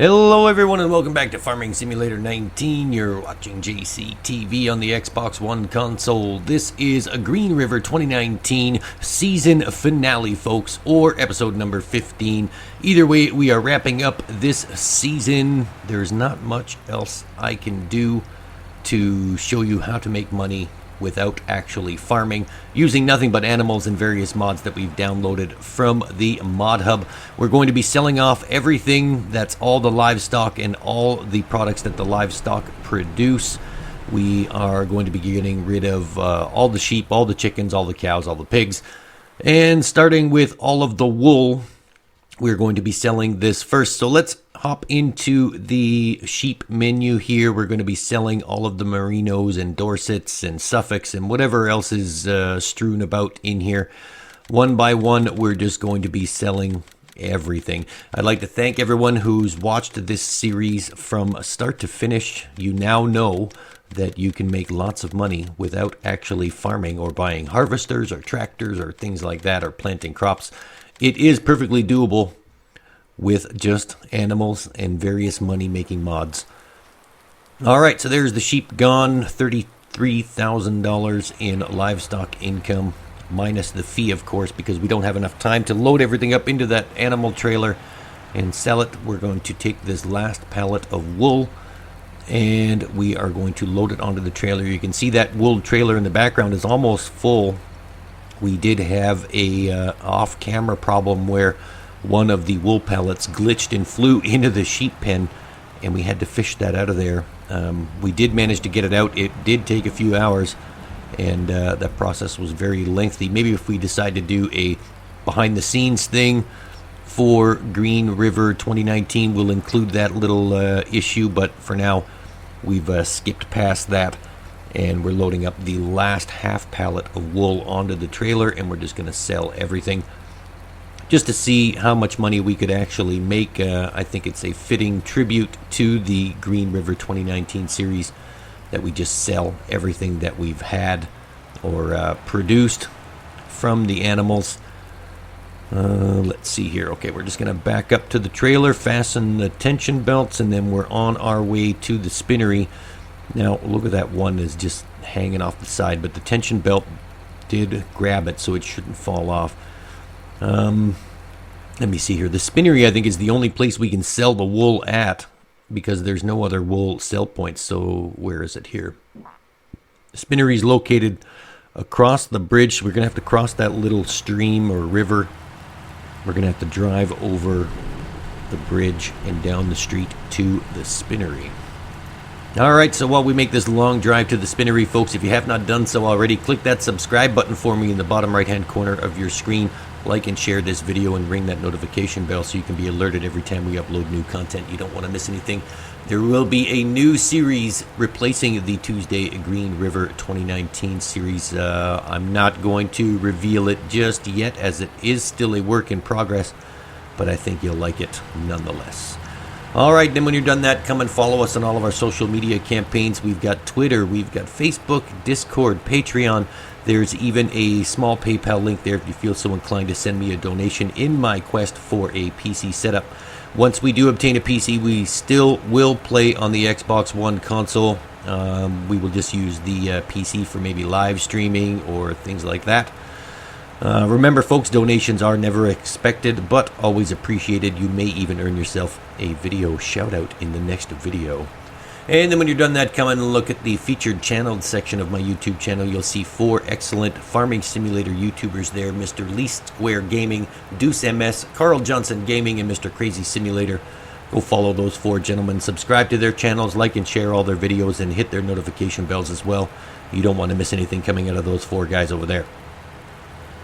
Hello everyone and welcome back to Farming Simulator 19. You're watching JCTV on the Xbox One console. This is a Green River 2019 season finale, folks, or episode number 15. Either way, we are wrapping up this season. There's not much else I can do to show you how to make money without actually farming, using nothing but animals and various mods that we've downloaded from the mod hub. We're going to be selling off everything. That's all the livestock and all the products that the livestock produce. We are going to be getting rid of all the sheep, all the chickens, all the cows, all the pigs, and starting with all of the wool. We're going to be selling this first. So let's hop into the sheep menu here. We're going to be selling all of the Merinos and Dorsets and Suffolks and whatever else is strewn about in here. One by one, we're just going to be selling everything. I'd like to thank everyone who's watched this series from start to finish. You now know that you can make lots of money without actually farming or buying harvesters or tractors or things like that or planting crops. It is perfectly doable with just animals and various money-making mods. All right, so there's the sheep gone. $33,000 in livestock income, minus the fee, of course, because we don't have enough time to load everything up into that animal trailer and sell it. We're going to take this last pallet of wool, and we are going to load it onto the trailer. You can see that wool trailer in the background is almost full. We did have a off-camera problem where one of the wool pallets glitched and flew into the sheep pen, and we had to fish that out of there. We did manage to get it out. It did take a few hours, and that process was very lengthy. Maybe if we decide to do a behind-the-scenes thing for Green River 2019, we'll include that little issue, but for now, we've skipped past that. And we're loading up the last half pallet of wool onto the trailer, and we're just going to sell everything just to see how much money we could actually make. I think it's a fitting tribute to the Green River 2019 series that we just sell everything that we've had or produced from the animals. Let's see here. Okay, we're just going to back up to the trailer, fasten the tension belts, and then we're on our way to the spinnery. Now, look at that one is just hanging off the side, but the tension belt did grab it, so it shouldn't fall off. Let me see here. The spinnery, I think, is the only place we can sell the wool at, because there's no other wool sell points. So, where is it here? The spinnery is located across the bridge. We're going to have to cross that little stream or river. We're going to have to drive over the bridge and down the street to the spinnery. Alright, so while we make this long drive to the spinnery, folks, if you have not done so already, click that subscribe button for me in the bottom right hand corner of your screen. Like and share this video and ring that notification bell so you can be alerted every time we upload new content. You don't want to miss anything. There will be a new series replacing the Tuesday Green River 2019 series. I'm not going to reveal it just yet, as it is still a work in progress, but I think you'll like it nonetheless. Alright, then when you're done that, come and follow us on all of our social media campaigns. We've got Twitter, we've got Facebook, Discord, Patreon. There's even a small PayPal link there if you feel so inclined to send me a donation in my quest for a PC setup. Once we do obtain a PC, we still will play on the Xbox One console. We will just use the PC for maybe live streaming or things like that. Remember, folks, donations are never expected, but always appreciated. You may even earn yourself a video shout-out in the next video. And then when you're done that, come and look at the featured channeled section of my YouTube channel. You'll see 4 excellent Farming Simulator YouTubers there. Mr. Least Square Gaming, Deuce MS, Carl Johnson Gaming, and Mr. Crazy Simulator. Go follow those 4 gentlemen. Subscribe to their channels, like and share all their videos, and hit their notification bells as well. You don't want to miss anything coming out of those 4 guys over there.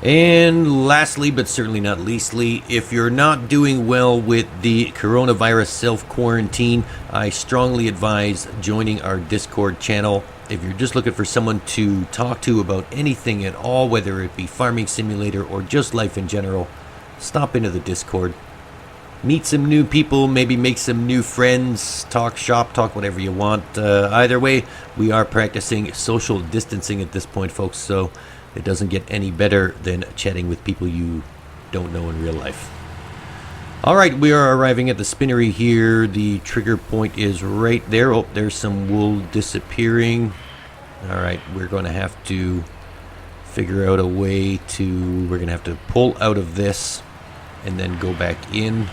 And lastly, but certainly not leastly, if you're not doing well with the coronavirus self-quarantine, I strongly advise joining our Discord channel. If you're just looking for someone to talk to about anything at all, whether it be Farming Simulator or just life in general, stop into the Discord. Meet some new people, maybe make some new friends, talk shop, talk whatever you want. Either way, we are practicing social distancing at this point, folks, so it doesn't get any better than chatting with people you don't know in real life. All right, we are arriving at the spinnery here. The trigger point is right there. Oh, there's some wool disappearing. All right, we're going to have to figure out a way to... We're going to have to pull out of this and then go back in.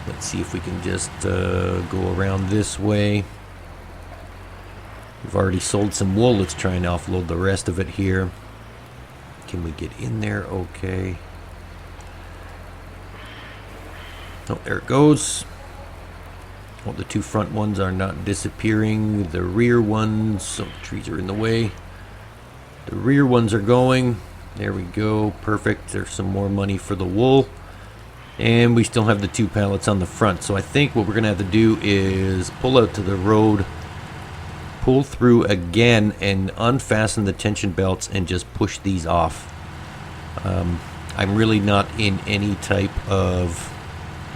Let's see if we can just go around this way. We've already sold some wool. Let's try and offload the rest of it here. Can we get in there? Okay. Oh, there it goes. Oh, the two front ones are not disappearing. The rear ones, some trees are in the way. The rear ones are going. There we go. Perfect. There's some more money for the wool. And we still have the two pallets on the front. So I think what we're going to have to do is pull out to the road, pull through again, and unfasten the tension belts and just push these off. I'm really not in any type of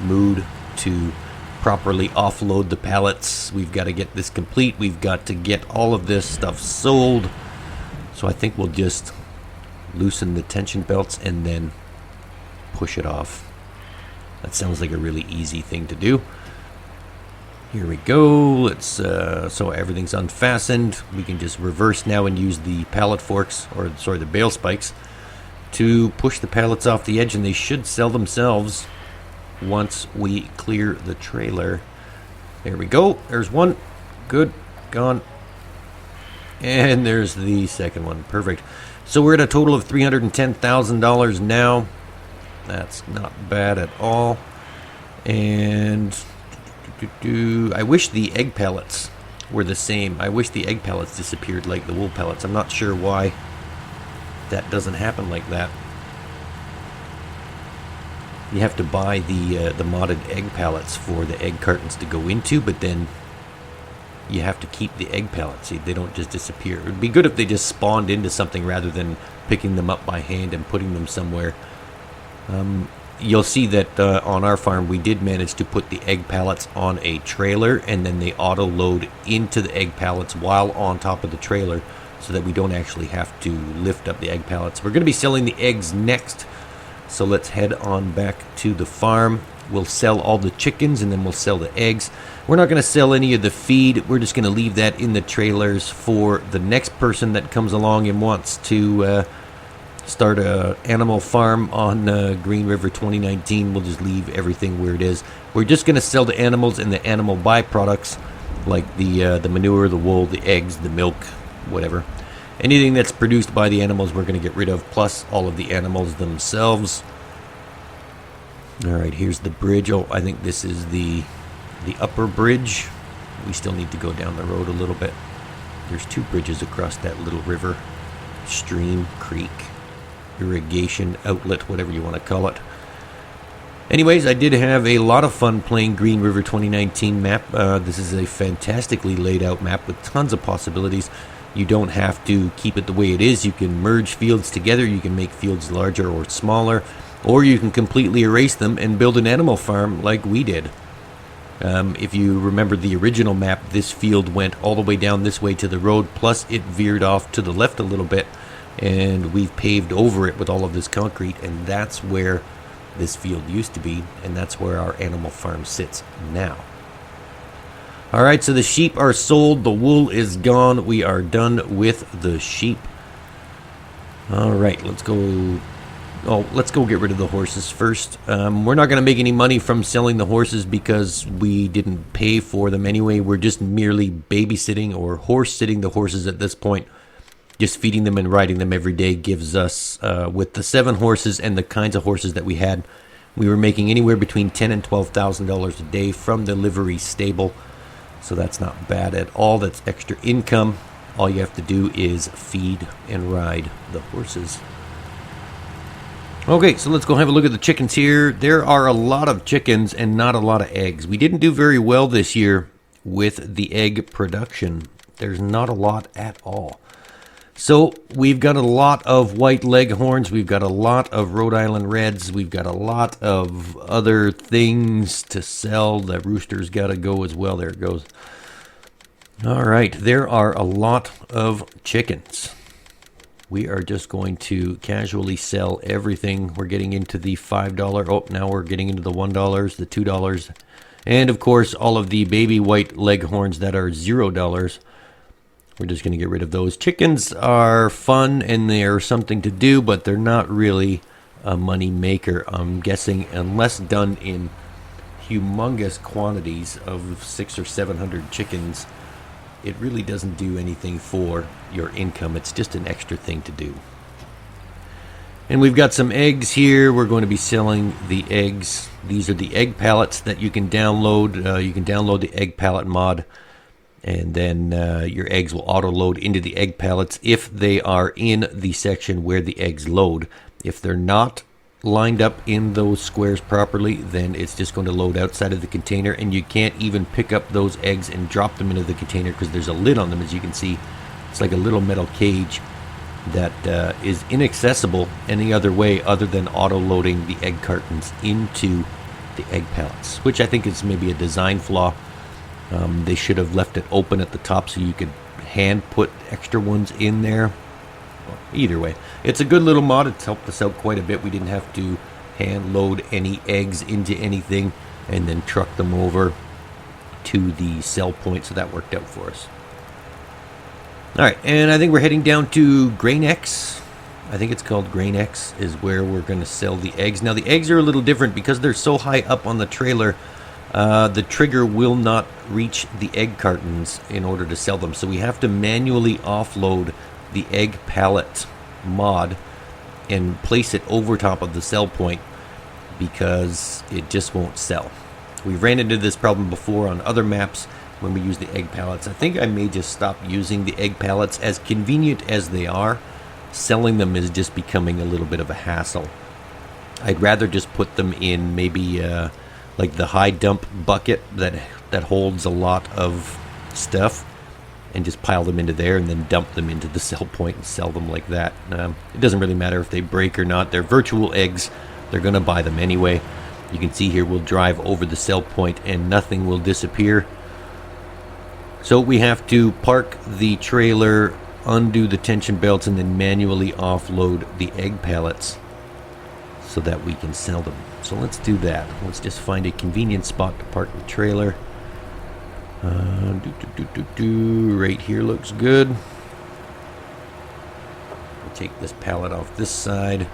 mood to properly offload the pallets. We've got to get this complete. We've got to get all of this stuff sold. So I think we'll just loosen the tension belts and then push it off. That sounds like a really easy thing to do. Here we go. Let's so everything's unfastened. We can just reverse now and use the pallet forks, or sorry, the bale spikes, to push the pallets off the edge, and they should sell themselves once we clear the trailer. There we go. There's one. Good. Gone. And there's the second one. Perfect. So we're at a total of $310,000 now. That's not bad at all. And I wish the egg pellets were the same. I wish the egg pellets disappeared like the wool pellets. I'm not sure why that doesn't happen like that. You have to buy the modded egg pellets for the egg cartons to go into, but then you have to keep the egg pellets. They don't just disappear. It would be good if they just spawned into something rather than picking them up by hand and putting them somewhere. You'll see that on our farm we did manage to put the egg pallets on a trailer, and then they auto load into the egg pallets while on top of the trailer, so that we don't actually have to lift up the egg pallets. We're going to be selling the eggs next, so let's head on back to the farm. We'll sell all the chickens and then we'll sell the eggs. We're not going to sell any of the feed. We're just going to leave that in the trailers for the next person that comes along and wants to start a animal farm on Green River 2019. We'll just leave everything where it is. We're just going to sell the animals and the animal byproducts, like the manure, the wool, the eggs, the milk, whatever. Anything that's produced by the animals we're going to get rid of, plus all of the animals themselves. Alright, here's the bridge. Oh, I think this is the upper bridge. We still need to go down the road a little bit. There's two bridges across that little river, stream, creek, irrigation outlet, whatever you want to call it. Anyways, I did have a lot of fun playing Green River 2019 map. This is a fantastically laid out map with tons of possibilities. You don't have to keep it the way it is. You can merge fields together. You can make fields larger or smaller, or you can completely erase them and build an animal farm like we did. If you remember the original map, this field went all the way down this way to the road, plus it veered off to the left a little bit, and we've paved over it with all of this concrete, and that's where this field used to be, and that's where our animal farm sits now. Alright, so the sheep are sold, the wool is gone, we are done with the sheep. Alright, let's go get rid of the horses first. We're not going to make any money from selling the horses because we didn't pay for them anyway. We're just merely babysitting or horse-sitting the horses at this point. Just feeding them and riding them every day gives us, with the 7 horses and the kinds of horses that we had, we were making anywhere between $10,000 and $12,000 a day from the livery stable. So that's not bad at all. That's extra income. All you have to do is feed and ride the horses. Okay, so let's go have a look at the chickens here. There are a lot of chickens and not a lot of eggs. We didn't do very well this year with the egg production. There's not a lot at all. So we've got a lot of white leghorns. We've got a lot of Rhode Island Reds. We've got a lot of other things to sell. The rooster's got to go as well. There it goes. All right, there are a lot of chickens. we are just going to casually sell everything. We're getting into the $5. Oh, now we're getting into the $1, the $2. And of course, all of the baby white leghorns that are $0. We're just going to get rid of those. Chickens are fun and they're something to do, but they're not really a money maker, I'm guessing, unless done in humongous quantities of 600 or 700 chickens. It really doesn't do anything for your income. It's just an extra thing to do. And we've got some eggs here. We're going to be selling the eggs. These are the egg pallets that you can download. You can download the egg pallet mod, and then your eggs will auto-load into the egg pallets if they are in the section where the eggs load. If they're not lined up in those squares properly, then it's just going to load outside of the container, and you can't even pick up those eggs and drop them into the container because there's a lid on them. As you can see, it's like a little metal cage that is inaccessible any other way other than auto-loading the egg cartons into the egg pallets, which I think is maybe a design flaw. They should have left it open at the top so you could hand put extra ones in there. Either way, it's a good little mod. It's helped us out quite a bit. We didn't have to hand load any eggs into anything and then truck them over to the sell point, so that worked out for us. Alright, and I think we're heading down to Grain X. I think it's called Grain X is where we're going to sell the eggs. Now the eggs are a little different because they're so high up on the trailer. The trigger will not reach the egg cartons in order to sell them, so we have to manually offload the egg pallet mod and place it over top of the sell point because it just won't sell. We ran into this problem before on other maps when we use the egg pallets. I think I may just stop using the egg pallets. As convenient as they are, selling them is just becoming a little bit of a hassle. I'd rather just put them in maybe like the high dump bucket that holds a lot of stuff, and just pile them into there and then dump them into the sell point and sell them like that. It doesn't really matter if they break or not. They're virtual eggs. They're going to buy them anyway. You can see here we'll drive over the sell point and nothing will disappear. So we have to park the trailer, undo the tension belts, and then manually offload the egg pallets so that we can sell them. So let's do that. Let's just find a convenient spot to park the trailer. Right here looks good. We'll take this pallet off this side.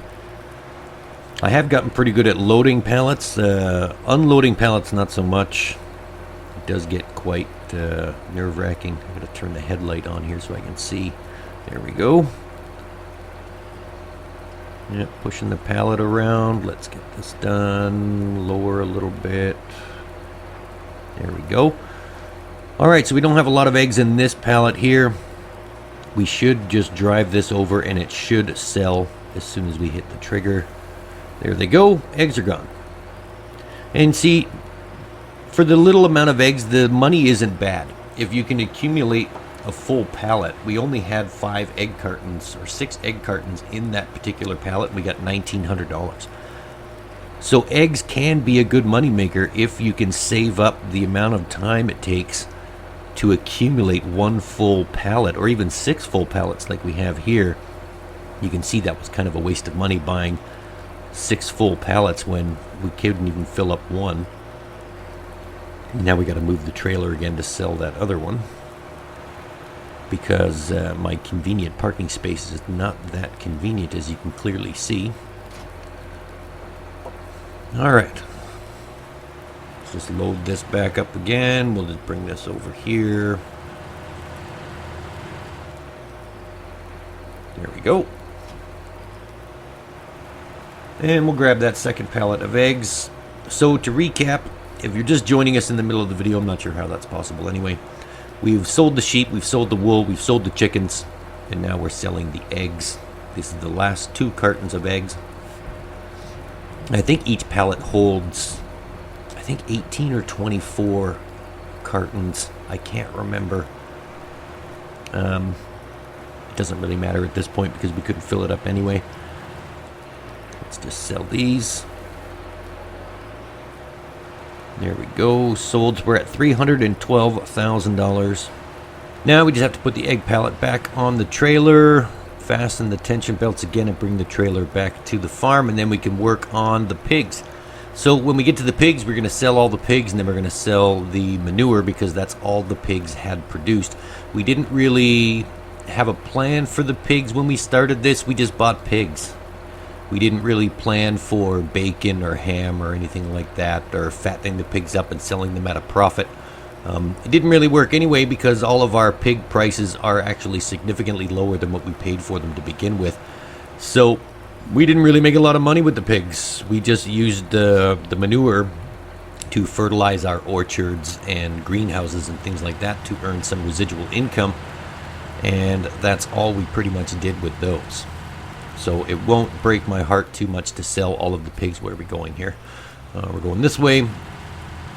I have gotten pretty good at loading pallets. Unloading pallets, not so much. It does get quite nerve-wracking. I'm going to turn the headlight on here so I can see. There we go. Yep, pushing the pallet around. Let's get this done. Lower a little bit. There we go. Alright, so we don't have a lot of eggs in this pallet here. We should just drive this over and it should sell as soon as we hit the trigger. There they go. Eggs are gone. And see, for the little amount of eggs, the money isn't bad. If you can accumulate a full pallet, we only had 5 egg cartons or 6 egg cartons in that particular pallet. We got $1,900. So eggs can be a good money maker if you can save up the amount of time it takes to accumulate 1 full pallet, or even 6 full pallets like we have here. You can see that was kind of a waste of money buying 6 full pallets when we couldn't even fill up 1. Now we got to move the trailer again to sell that other one because my convenient parking space is not that convenient, as you can clearly see. Alright, let's just load this back up again. We'll just bring this over here. There we go. And we'll grab that second pallet of eggs. So to recap, if you're just joining us in the middle of the video, I'm not sure how that's possible anyway. We've sold the sheep, we've sold the wool, we've sold the chickens, and now we're selling the eggs. This is the last 2 cartons of eggs. I think each pallet holds, I think 18 or 24 cartons. I can't remember. It doesn't really matter at this point because we couldn't fill it up anyway. Let's just sell these. There we go. Sold. We're at $312,000. Now we just have to put the egg pallet back on the trailer, fasten the tension belts again and bring the trailer back to the farm, and then we can work on the pigs. So when we get to the pigs, we're going to sell all the pigs, and then we're going to sell the manure because that's all the pigs had produced. We didn't really have a plan for the pigs when we started this. We just bought pigs. We didn't really plan for bacon or ham or anything like that, or fattening the pigs up and selling them at a profit. It didn't really work anyway because all of our pig prices are actually significantly lower than what we paid for them to begin with. So we didn't really make a lot of money with the pigs. We just used the manure to fertilize our orchards and greenhouses and things like that to earn some residual income. And that's all we pretty much did with those. So it won't break my heart too much to sell all of the pigs. Where are we going here? We're going this way.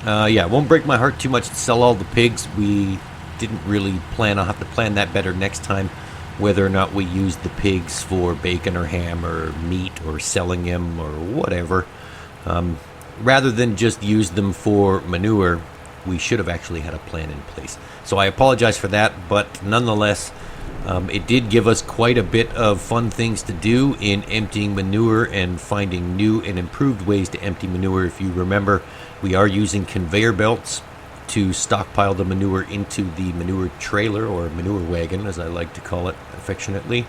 Yeah, it won't break my heart too much to sell all the pigs. We didn't really plan. I'll have to plan that better next time, whether or not we use the pigs for bacon or ham or meat or selling them or whatever. Rather than just use them for manure, we should have actually had a plan in place. So I apologize for that, but nonetheless, it did give us quite a bit of fun things to do in emptying manure and finding new and improved ways to empty manure. If you remember, we are using conveyor belts to stockpile the manure into the manure trailer, or manure wagon as I like to call it affectionately.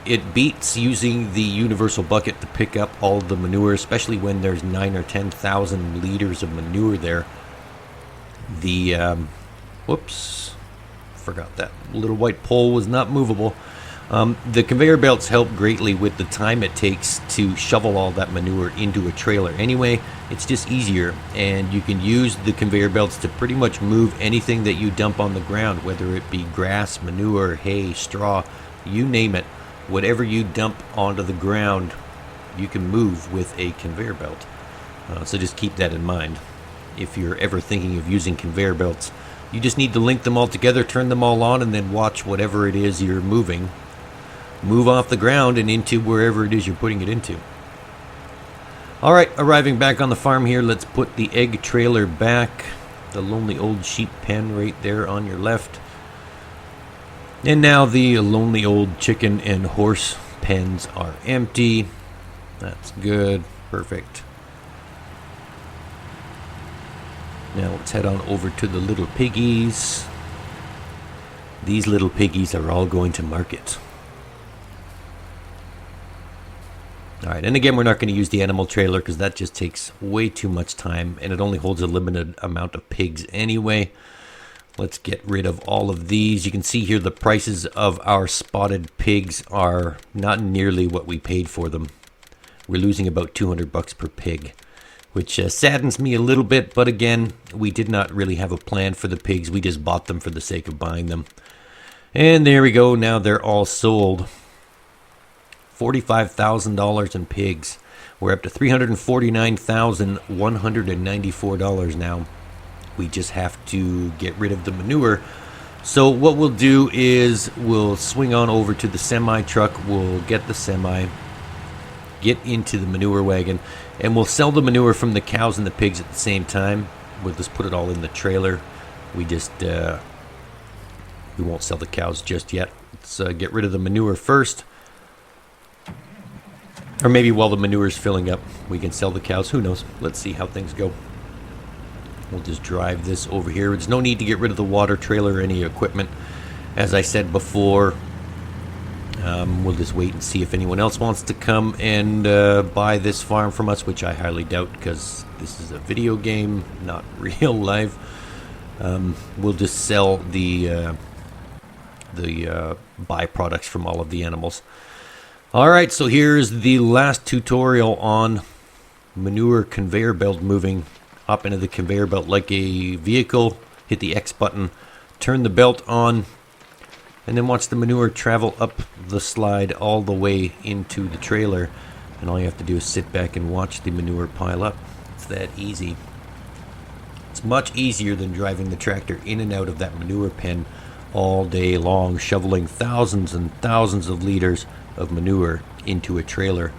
It beats using the universal bucket to pick up all the manure, especially when there's 9,000 or 10,000 liters of manure there. Whoops, forgot that little white pole was not movable. The conveyor belts help greatly with the time it takes to shovel all that manure into a trailer. Anyway, it's just easier, and you can use the conveyor belts to pretty much move anything that you dump on the ground, whether it be grass, manure, hay, straw, you name it. Whatever you dump onto the ground, you can move with a conveyor belt. So just keep that in mind. If you're ever thinking of using conveyor belts, you just need to link them all together, turn them all on, and then watch whatever it is you're moving move off the ground and into wherever it is you're putting it into. Alright, arriving back on the farm here, let's put the egg trailer back. The lonely old sheep pen right there on your left. And now the lonely old chicken and horse pens are empty. That's good. Perfect. Now let's head on over to the little piggies. These little piggies are all going to market. Alright, and again, we're not going to use the animal trailer because that just takes way too much time, and it only holds a limited amount of pigs anyway. Let's get rid of all of these. You can see here the prices of our spotted pigs are not nearly what we paid for them. We're losing about $200 per pig, which saddens me a little bit, but again, we did not really have a plan for the pigs. We just bought them for the sake of buying them. And there we go, now they're all sold. $45,000 in pigs. We're up to $349,194 now. We just have to get rid of the manure. So what we'll do is we'll swing on over to the semi truck. We'll get the semi, get into the manure wagon, and we'll sell the manure from the cows and the pigs at the same time. We'll just put it all in the trailer. We just we won't sell the cows just yet. Let's get rid of the manure first. Or maybe while the manure is filling up, we can sell the cows. Who knows? Let's see how things go. We'll just drive this over here. There's no need to get rid of the water trailer or any equipment. As I said before, we'll just wait and see if anyone else wants to come and buy this farm from us, which I highly doubt because this is a video game, not real life. We'll just sell the byproducts from all of the animals. Alright, so here's the last tutorial on manure conveyor belt moving. Hop into the conveyor belt like a vehicle, hit the X button, turn the belt on, and then watch the manure travel up the slide all the way into the trailer. And all you have to do is sit back and watch the manure pile up. It's that easy. It's much easier than driving the tractor in and out of that manure pen all day long, shoveling thousands and thousands of liters of manure into a trailer.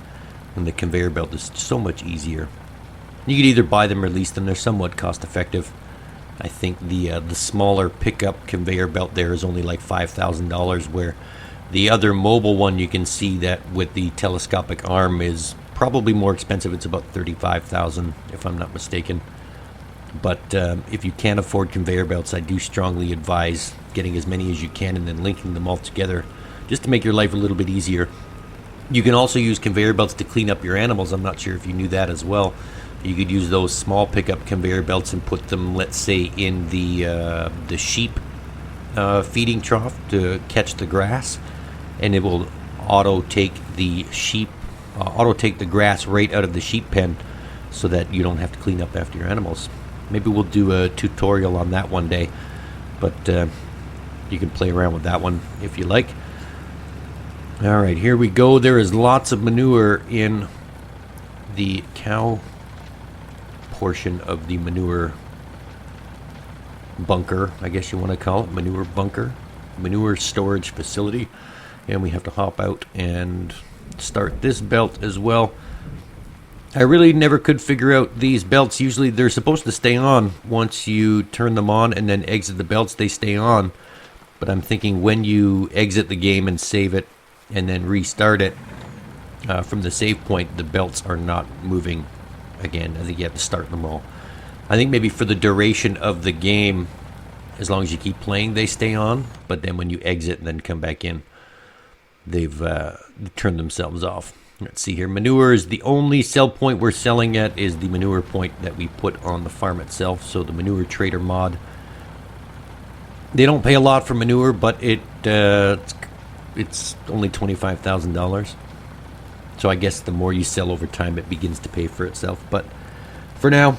And the conveyor belt is so much easier. You could either buy them or lease them. They're somewhat cost effective. I think the smaller pickup conveyor belt there is only like $5,000, where The other mobile one, you can see that with the telescopic arm is probably more expensive. It's about $35,000 if I'm not mistaken. But if you can't afford conveyor belts, I do strongly advise getting as many as you can and then linking them all together just to make your life a little bit easier. You can also use conveyor belts to clean up your animals. I'm not sure if you knew that as well. You could use those small pickup conveyor belts and put them, let's say, in the sheep feeding trough to catch the grass, and it will auto take the grass right out of the sheep pen so that you don't have to clean up after your animals. Maybe we'll do a tutorial on that one day, but you can play around with that one if you like. All right, here we go. There is lots of manure in the cow portion of the manure bunker, I guess you want to call it, manure bunker, manure storage facility. And we have to hop out and start this belt as well. I really never could figure out these belts. Usually they're supposed to stay on once you turn them on and then exit the belts, they stay on. But I'm thinking when you exit the game and save it and then restart it from the save point, the belts are not moving again. I think you have to start them all. I think maybe for the duration of the game, as long as you keep playing, they stay on. But then when you exit and then come back in, they've turned themselves off. Let's see here. Manure is the only sell point we're selling at, is the manure point that we put on the farm itself. So the manure trader mod. They don't pay a lot for manure, but it's only $25,000. So I guess the more you sell over time, it begins to pay for itself. But for now,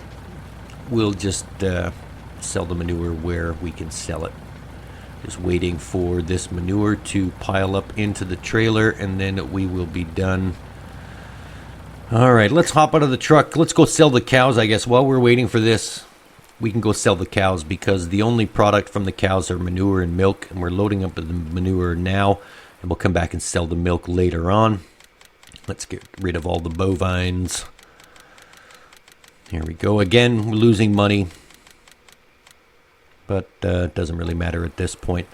we'll just sell the manure where we can sell it. Just waiting for this manure to pile up into the trailer, and then we will be done. All right, let's hop out of the truck. Let's go sell the cows, I guess. While we're waiting for this, we can go sell the cows, because the only product from the cows are manure and milk, and we're loading up the manure now, and we'll come back and sell the milk later on. Let's get rid of all the bovines. Here we go. Again, we're losing money, but it doesn't really matter at this point.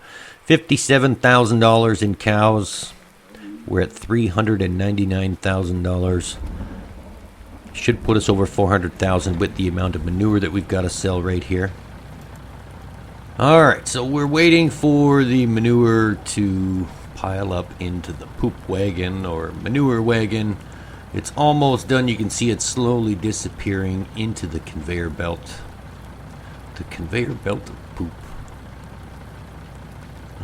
$57,000 in cows. We're at $399,000. Should put us over $400,000 with the amount of manure that we've got to sell right here. All right, so we're waiting for the manure to pile up into the poop wagon or manure wagon. It's almost done. You can see it slowly disappearing into the conveyor belt. The conveyor belt of poop.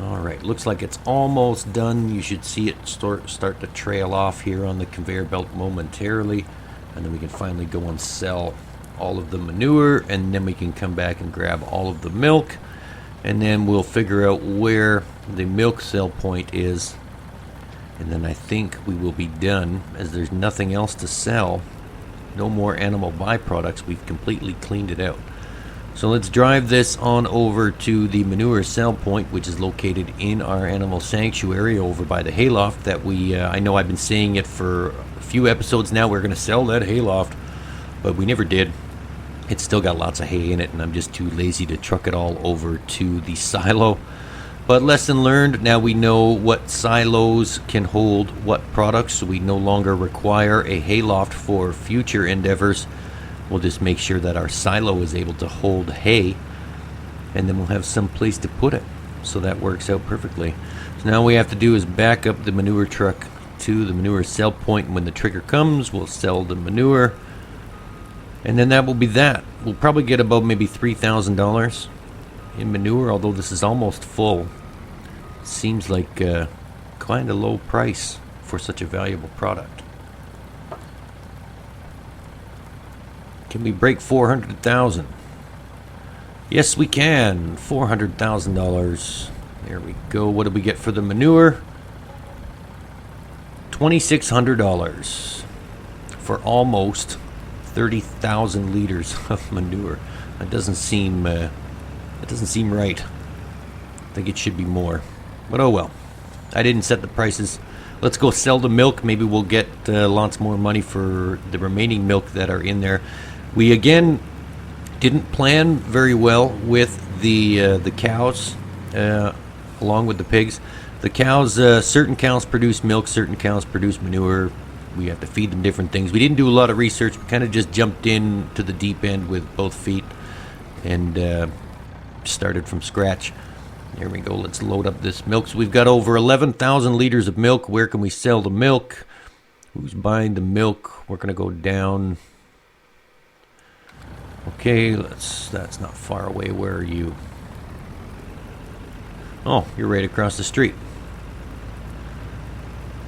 Alright, looks like it's almost done. You should see it start to trail off here on the conveyor belt momentarily. And then we can finally go and sell all of the manure. And then we can come back and grab all of the milk. And then we'll figure out where the milk sell point is. And then I think we will be done, as there's nothing else to sell. No more animal byproducts. We've completely cleaned it out. So let's drive this on over to the manure sell point, which is located in our animal sanctuary over by the hayloft that we, I know I've been saying it for a few episodes now, we're going to sell that hayloft, but we never did. It's still got lots of hay in it, and I'm just too lazy to truck it all over to the silo. But lesson learned, now we know what silos can hold what products, so we no longer require a hayloft for future endeavors. We'll just make sure that our silo is able to hold hay, and then we'll have some place to put it. So that works out perfectly. So now all we have to do is back up the manure truck to the manure sell point, and when the trigger comes, we'll sell the manure. And then that will be that. We'll probably get about maybe $3,000 in manure, although this is almost full. Seems like kind of low price for such a valuable product. Can we break 400,000? Yes, we can. $400,000. There we go. What did we get for the manure? $2,600 for almost 30,000 liters of manure. That doesn't seem right. I think it should be more, but oh well. I didn't set the prices. Let's go sell the milk. Maybe we'll get lots more money for the remaining milk that are in there. We again didn't plan very well with the cows along with the pigs. The cows, certain cows produce milk, certain cows produce manure. We have to feed them different things. We didn't do a lot of research. We kind of just jumped in to the deep end with both feet and started from scratch. There we go. Let's load up this milk. So we've got over 11,000 liters of milk. Where can we sell the milk? Who's buying the milk? We're going to go down. Okay, that's not far away. Where are you? Oh, you're right across the street.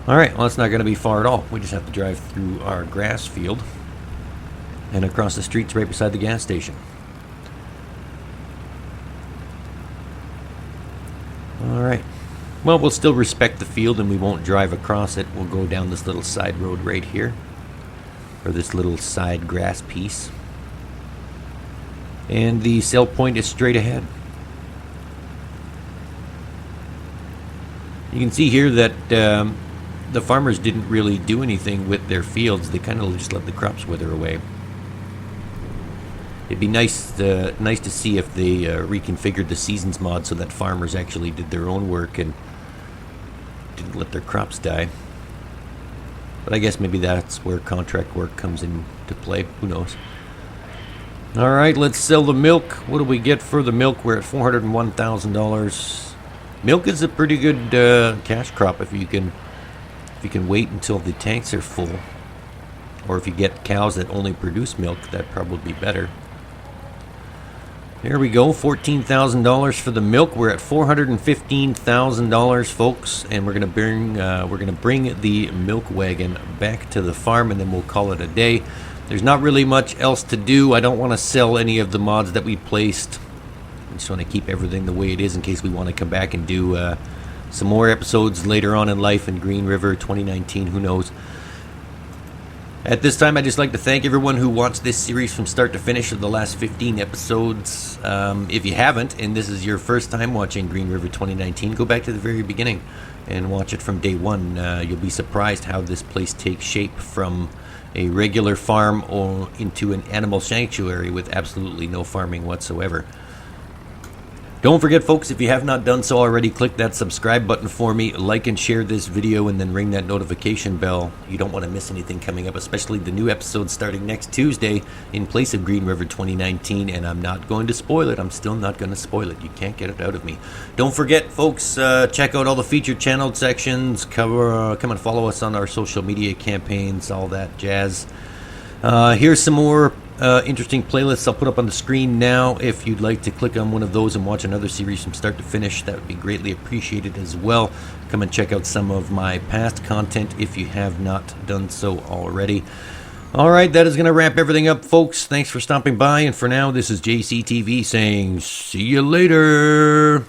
All right, well, it's not going to be far at all. We just have to drive through our grass field and across the streets right beside the gas station. All right. Well, we'll still respect the field and we won't drive across it. We'll go down this little side road right here, or this little side grass piece. And the sell point is straight ahead. You can see here that the farmers didn't really do anything with their fields. They kind of just let the crops wither away. It'd be nice to see if they reconfigured the seasons mod so that farmers actually did their own work and didn't let their crops die. But I guess maybe that's where contract work comes into play. Who knows? All right, let's sell the milk. What do we get for the milk? We're at $401,000. Milk is a pretty good cash crop if you can wait until the tanks are full, or if you get cows that only produce milk, that'd probably be better. There we go, $14,000 for the milk. We're at $415,000, folks, and we're gonna bring the milk wagon back to the farm, and then we'll call it a day. There's not really much else to do. I don't want to sell any of the mods that we placed. I just want to keep everything the way it is in case we want to come back and do some more episodes later on in life in Green River 2019. Who knows? At this time, I'd just like to thank everyone who watched this series from start to finish of the last 15 episodes. If you haven't, and this is your first time watching Green River 2019, go back to the very beginning and watch it from day one. You'll be surprised how this place takes shape from a regular farm or into an animal sanctuary with absolutely no farming whatsoever. Don't forget, folks, if you have not done so already, click that subscribe button for me, like and share this video, and then ring that notification bell. You don't want to miss anything coming up, especially the new episode starting next Tuesday in place of Green River 2019, and I'm not going to spoil it. I'm still not going to spoil it. You can't get it out of me. Don't forget, folks, check out all the featured channel sections. Come and follow us on our social media campaigns, all that jazz. Here's some more interesting playlists I'll put up on the screen now. If you'd like to click on one of those and watch another series from start to finish, that would be greatly appreciated as well. Come and check out some of my past content if you have not done so already. Alright, that is going to wrap everything up, folks. Thanks for stopping by, and for now, this is JCTV saying see you later.